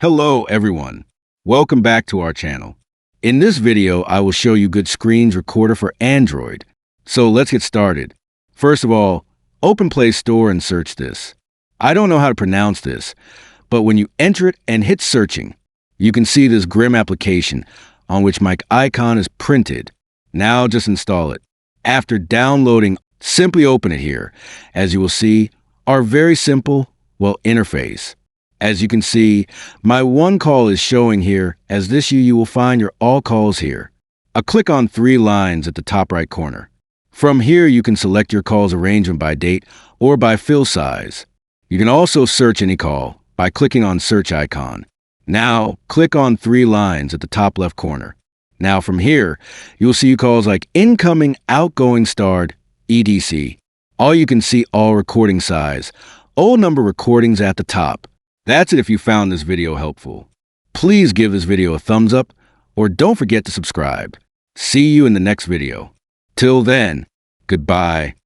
Hello everyone, welcome back to our channel. In this video, I will show you good screens recorder for Android. So let's get started. First of all, open Play Store and search this. I don't know how to pronounce this, but when you enter it and hit searching, you can see this grim application on which my icon is printed. Now just install it. After downloading, simply open it here. As you will see, our very simple, interface. As you can see, my one call is showing here. As this you will find your all calls here. I'll click on 3 lines at the top right corner. From here, you can select your call's arrangement by date or by fill size. You can also search any call by clicking on search icon. Now, click on 3 lines at the top left corner. Now from here, you'll see calls like incoming, outgoing, starred, etc. You can see all recording size, all number recordings at the top. That's it if you found this video helpful. Please give this video a thumbs up or don't forget to subscribe. See you in the next video. Till then, goodbye.